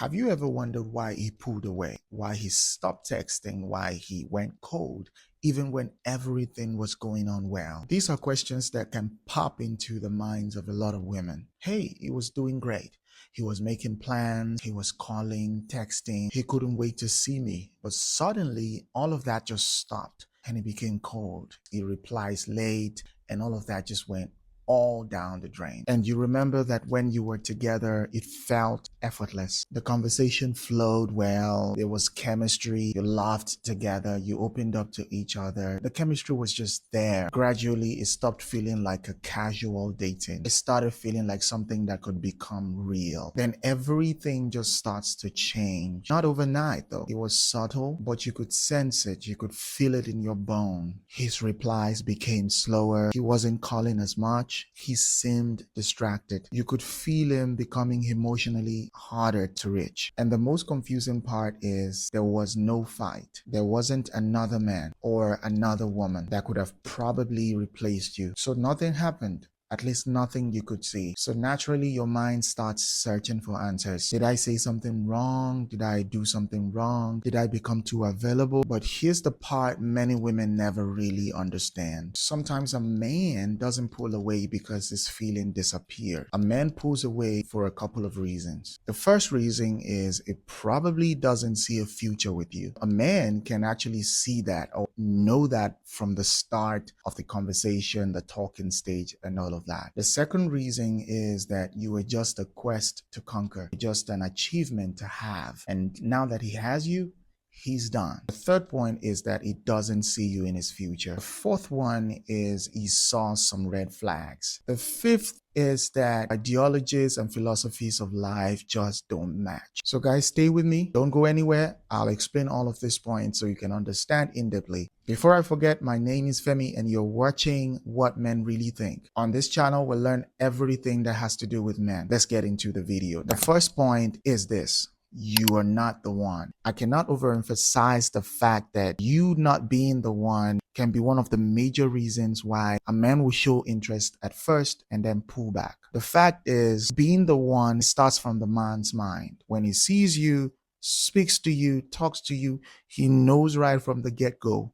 Have you ever wondered why he pulled away, why he stopped texting, why he went cold, even when everything was going on well? These are questions that can pop into the minds of a lot of women. Hey, he was doing great. He was making plans, he was calling, texting, he couldn't wait to see me. But suddenly, all of that just stopped and he became cold. He replies late, and all of that just went all down the drain. And you remember that when you were together, it felt effortless. The conversation flowed well. There was chemistry. You laughed together. You opened up to each other. The chemistry was just there. Gradually, it stopped feeling like a casual dating. It started feeling like something that could become real. Then everything just starts to change. Not overnight, though. It was subtle, but you could sense it. You could feel it in your bone. His replies became slower. He wasn't calling as much. He seemed distracted. You could feel him becoming emotionally harder to reach. And the most confusing part is there was no fight. There wasn't another man or another woman that could have probably replaced you. So nothing happened. At least nothing you could see. So naturally, your mind starts searching for answers. Did I say something wrong? Did I do something wrong? Did I become too available? But here's the part many women never really understand. Sometimes a man doesn't pull away because his feeling disappeared. A man pulls away for a couple of reasons. The first reason is it probably doesn't see a future with you. A man can actually see that or know that from the start of the conversation, the talking stage, and all of that. The second reason is that you were just a quest to conquer, just an achievement to have. And now that he has you, he's done. The third point is that he doesn't see you in his future. The fourth one is he saw some red flags. The fifth is that ideologies and philosophies of life just don't match. So guys, stay with me. Don't go anywhere. I'll explain all of these points so you can understand in-depthly. Before I forget, my name is Femi and you're watching What Men Really Think. On this channel, we'll learn everything that has to do with men. Let's get into the video. The first point is this. You are not the one. I cannot overemphasize the fact that you not being the one can be one of the major reasons why a man will show interest at first and then pull back. The fact is, being the one starts from the man's mind. When he sees you, speaks to you, talks to you, he knows right from the get-go,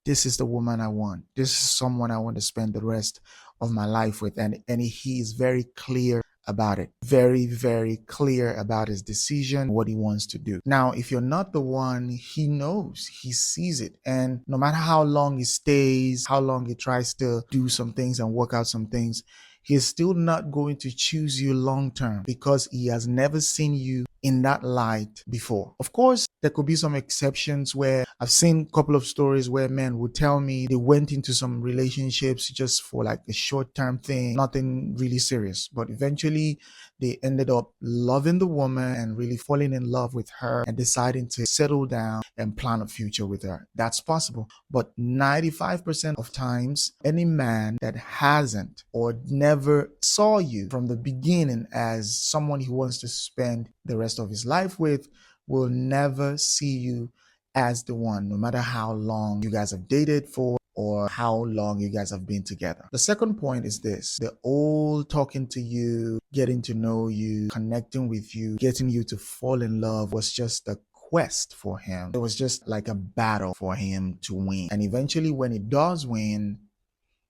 this is the woman I want. This is someone I want to spend the rest of my life with. And he is very clear about it. Very, very clear about his decision, what he wants to do. Now, if you're not the one, he knows, he sees it. And no matter how long he stays, how long he tries to do some things and work out some things, he's still not going to choose you long term because he has never seen you in that light before. Of course, there could be some exceptions where I've seen a couple of stories where men would tell me they went into some relationships just for like a short-term thing, nothing really serious. But eventually they ended up loving the woman and really falling in love with her and deciding to settle down and plan a future with her. That's possible. But 95% of times, any man that hasn't or never saw you from the beginning as someone he wants to spend the rest of his life with will never see you as the one, no matter how long you guys have dated for or how long you guys have been together. The second point is this: the old talking to you, getting to know you, connecting with you, getting you to fall in love was just a quest for him. It was just like a battle for him to win. And eventually when he does win,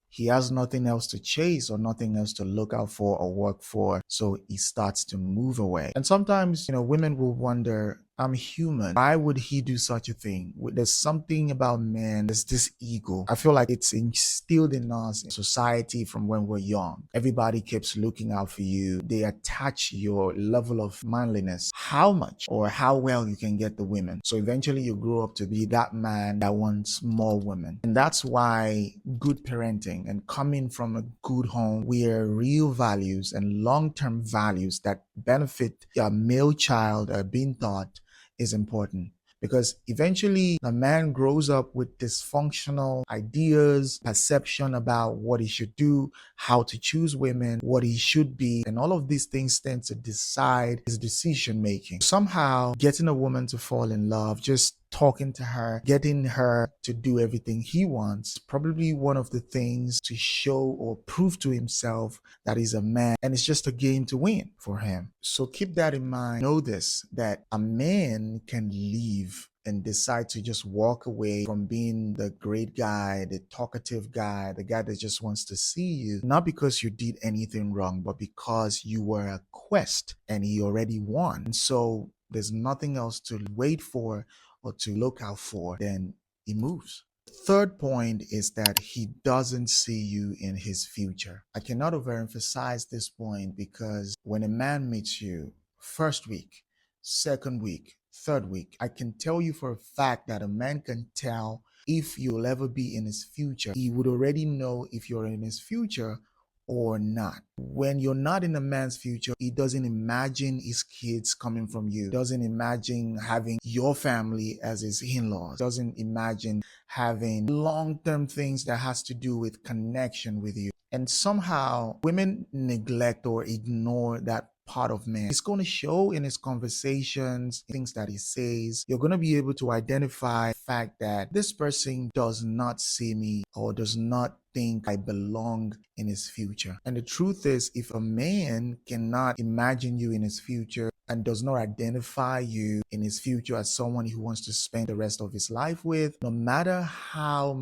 he has nothing else to chase or nothing else to look out for or work for. So he starts to move away. And sometimes, women will wonder, I'm human. Why would he do such a thing? There's something about men. There's this ego. I feel like it's instilled in us in society from when we're young. Everybody keeps looking out for you. They attach your level of manliness, how much or how well you can get the women. So eventually you grow up to be that man that wants more women. And that's why good parenting and coming from a good home where real values and long-term values that benefit your male child are being taught is important. Because eventually a man grows up with dysfunctional ideas, perception about what he should do, how to choose women, what he should be, and all of these things tend to decide his decision making. Somehow getting a woman to fall in love just talking to her, getting her to do everything he wants, probably one of the things to show or prove to himself that he's a man, and it's just a game to win for him. So keep that in mind. Know this, that a man can leave and decide to just walk away from being the great guy, the talkative guy, the guy that just wants to see you, not because you did anything wrong, but because you were a quest and he already won. And so there's nothing else to wait for or to look out for, then he moves. Third point is that he doesn't see you in his future. I cannot overemphasize this point, because when a man meets you first week, second week, third week, I can tell you for a fact that a man can tell if you'll ever be in his future. He would already know if you're in his future or not. When you're not in a man's future, he doesn't imagine his kids coming from you, doesn't imagine having your family as his in-laws, doesn't imagine having long-term things that has to do with connection with you. And somehow women neglect or ignore that part of man. It's going to show in his conversations, things that he says. You're going to be able to identify the fact that this person does not see me or does not think I belong in his future. And the truth is, if a man cannot imagine you in his future and does not identify you in his future as someone who wants to spend the rest of his life with, no matter how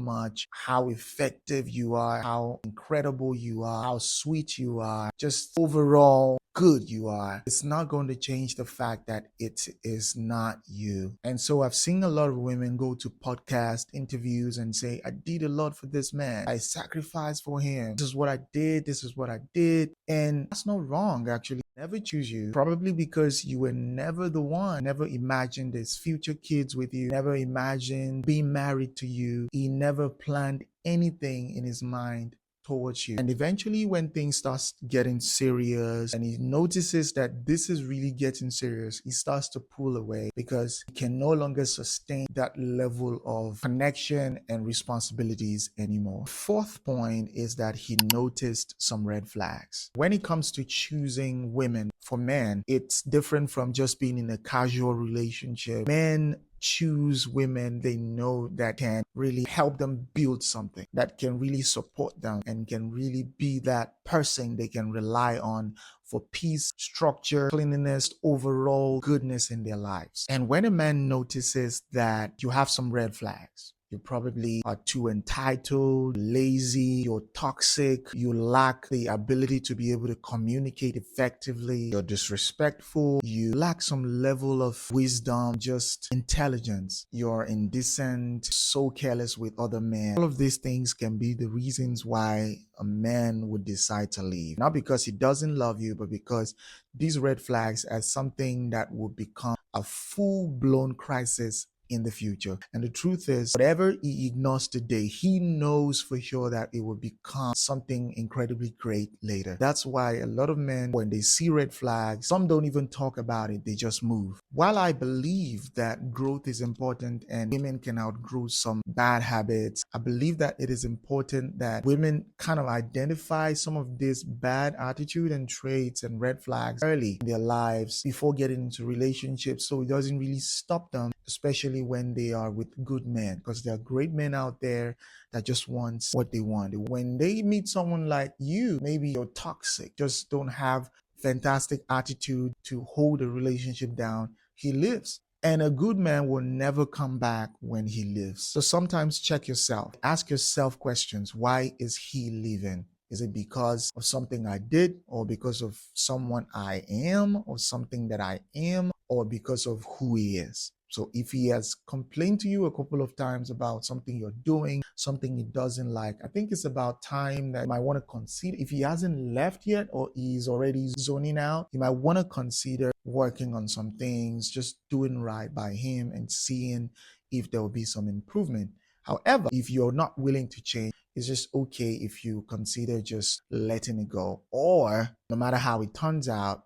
effective you are, how incredible you are, how sweet you are, just overall good you are, it's not going to change the fact that it is not you. And so I've seen a lot of women go to podcast interviews and say, I did a lot for this man, I sacrificed for him, this is what I did, this is what I did. And that's not wrong, actually. Never choose you, probably because you were never the one, never imagined his future kids with you, never imagined being married to you. He never planned anything in his mind towards you. And eventually when things start getting serious and he notices that this is really getting serious, he starts to pull away because he can no longer sustain that level of connection and responsibilities anymore. Fourth point is that he noticed some red flags. When it comes to choosing women, for men, it's different from just being in a casual relationship. Men choose women they know that can really help them build something, that can really support them and can really be that person they can rely on for peace, structure, cleanliness, overall goodness in their lives. And when a man notices that you have some red flags, you probably are too entitled, lazy, you're toxic, you lack the ability to be able to communicate effectively, you're disrespectful, you lack some level of wisdom, just intelligence, you're indecent, so careless with other men. All of these things can be the reasons why a man would decide to leave. Not because he doesn't love you, but because these red flags are something that will become a full-blown crisis in the future. And the truth is, whatever he ignores today, he knows for sure that it will become something incredibly great later. That's why a lot of men, when they see red flags, some don't even talk about it, they just move. While I believe that growth is important and women can outgrow some bad habits, I believe that it is important that women kind of identify some of this bad attitude and traits and red flags early in their lives before getting into relationships, so it doesn't really stop them, especially when they are with good men, because there are great men out there that just want what they want. When they meet someone like you, maybe you're toxic, just don't have fantastic attitude to hold a relationship down, he lives. And a good man will never come back when he lives. So sometimes check yourself. Ask yourself questions. Why is he leaving? Is it because of something I did, or because of someone I am, or something that I am, or because of who he is? So if he has complained to you a couple of times about something you're doing, something he doesn't like, I think it's about time that you might want to consider. If he hasn't left yet or he's already zoning out, you might want to consider working on some things, just doing right by him and seeing if there will be some improvement. However, if you're not willing to change, it's just okay if you consider just letting it go. Or no matter how it turns out,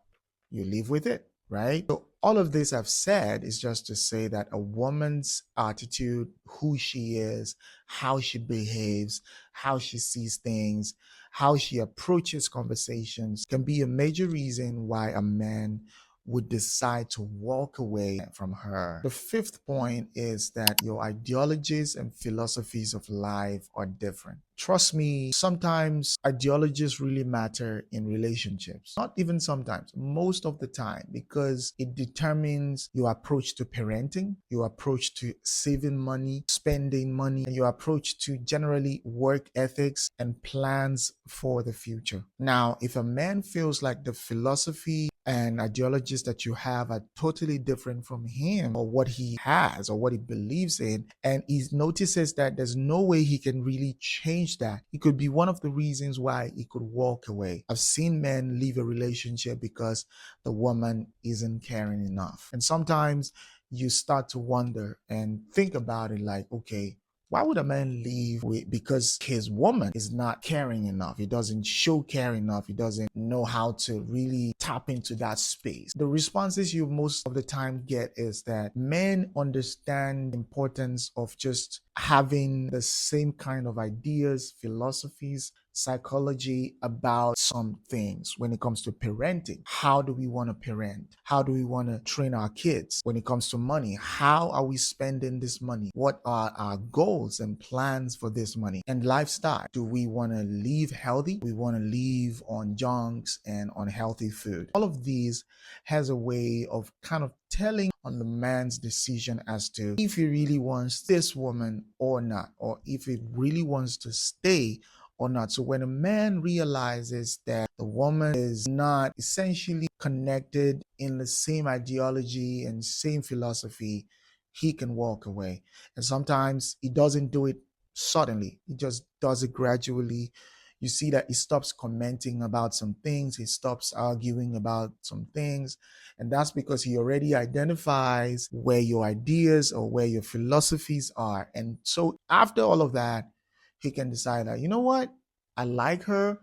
you live with it, right? So all of this I've said is just to say that a woman's attitude, who she is, how she behaves, how she sees things, how she approaches conversations can be a major reason why a man would decide to walk away from her. The fifth point is that your ideologies and philosophies of life are different. Trust me, sometimes ideologies really matter in relationships. Not even sometimes, most of the time, because it determines your approach to parenting, your approach to saving money, spending money, and your approach to generally work ethics and plans for the future. Now, if a man feels like the philosophy and ideologies that you have are totally different from him or what he has or what he believes in, and he notices that there's no way he can really change that, it could be one of the reasons why he could walk away. I've seen men leave a relationship because the woman isn't caring enough. And sometimes you start to wonder and think about it like, okay, why would a man leave because his woman is not caring enough? He doesn't show care enough. He doesn't know how to really tap into that space. The responses you most of the time get is that men understand the importance of just having the same kind of ideas, philosophies, psychology about some things when it comes to parenting. How do we want to parent? How do we want to train our kids? When it comes to money, how are we spending this money? What are our goals and plans for this money? And lifestyle. Do we want to live healthy? We want to live on junks and unhealthy food. All of these has a way of kind of telling on the man's decision as to if he really wants this woman or not, or if he really wants to stay or not. So when a man realizes that the woman is not essentially connected in the same ideology and same philosophy, he can walk away. And sometimes he doesn't do it suddenly, he just does it gradually. You see that he stops commenting about some things, he stops arguing about some things, and that's because he already identifies where your ideas or where your philosophies are. And so after all of that, he can decide that, you know what, I like her,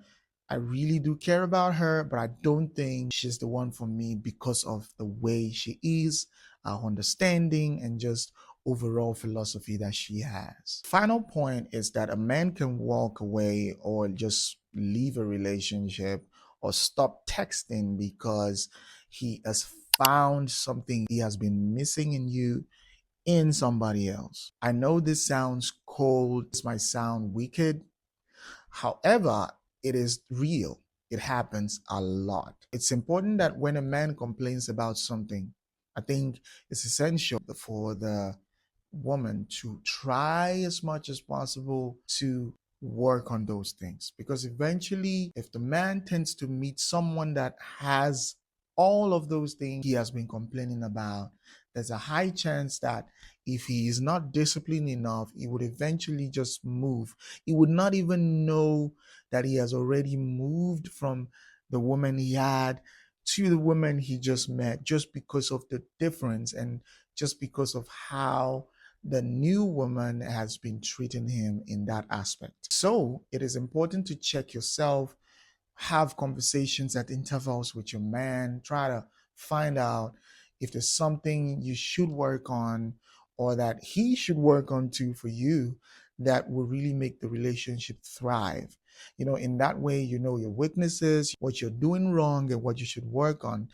I really do care about her, but I don't think she's the one for me because of the way she is, our understanding, and just overall philosophy that she has. Final point is that a man can walk away or just leave a relationship or stop texting because he has found something he has been missing in you in somebody else. I know this sounds cold, this might sound wicked. However, it is real. It happens a lot. It's important that when a man complains about something, I think it's essential for the woman to try as much as possible to work on those things. Because eventually, if the man tends to meet someone that has all of those things he has been complaining about, there's a high chance that if he is not disciplined enough, he would eventually just move. He would not even know that he has already moved from the woman he had to the woman he just met, just because of the difference and just because of how the new woman has been treating him in that aspect. So it is important to check yourself, have conversations at intervals with your man, try to find out if there's something you should work on or that he should work on too for you that will really make the relationship thrive. In that way, you know your weaknesses, what you're doing wrong, and what you should work on.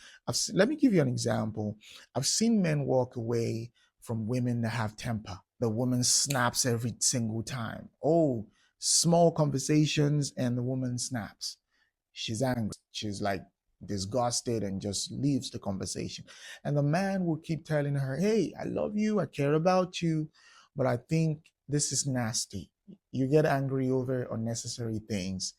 Let me give you an example. I've seen men walk away from women that have temper. The woman snaps every single time. Oh, small conversations, and the woman snaps. She's angry. She's like disgusted and just leaves the conversation. And the man will keep telling her, hey, I love you. I care about you. But I think this is nasty. You get angry over unnecessary things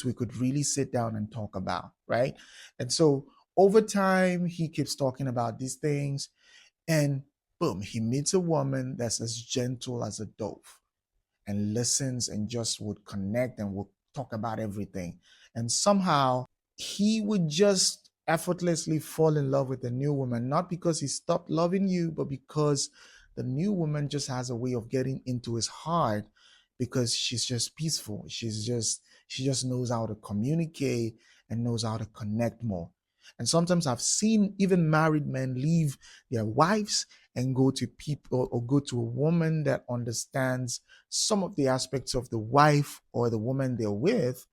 we could really sit down and talk about, right? And so over time, he keeps talking about these things. And boom, he meets a woman that's as gentle as a dove and listens and just would connect and would talk about everything. And somehow he would just effortlessly fall in love with the new woman, not because he stopped loving you, but because the new woman just has a way of getting into his heart because she's just peaceful. She just knows how to communicate and knows how to connect more. And sometimes I've seen even married men leave their wives and go to people or go to a woman that understands some of the aspects of the wife or the woman they're with,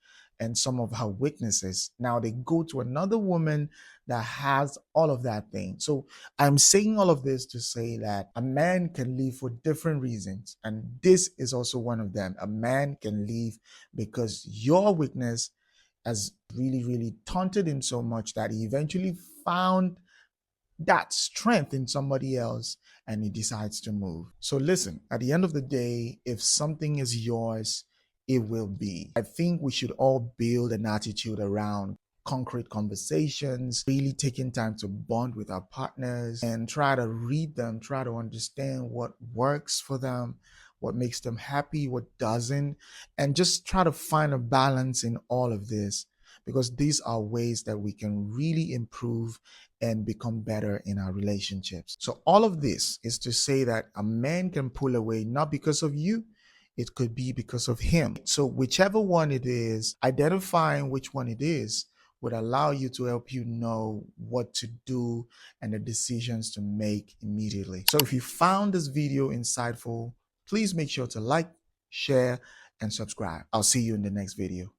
and some of her weaknesses. Now they go to another woman that has all of that thing. So I'm saying all of this to say that a man can leave for different reasons. And this is also one of them. A man can leave because your weakness has really, really taunted him so much that he eventually found that strength in somebody else and he decides to move. So listen, at the end of the day, if something is yours, it will be. I think we should all build an attitude around concrete conversations, really taking time to bond with our partners and try to read them, try to understand what works for them, what makes them happy, what doesn't, and just try to find a balance in all of this, because these are ways that we can really improve and become better in our relationships. So all of this is to say that a man can pull away not because of you, it could be because of him. So whichever one it is, identifying which one it is would allow you to help you know what to do and the decisions to make immediately. So if you found this video insightful, please make sure to like, share, and subscribe. I'll see you in the next video.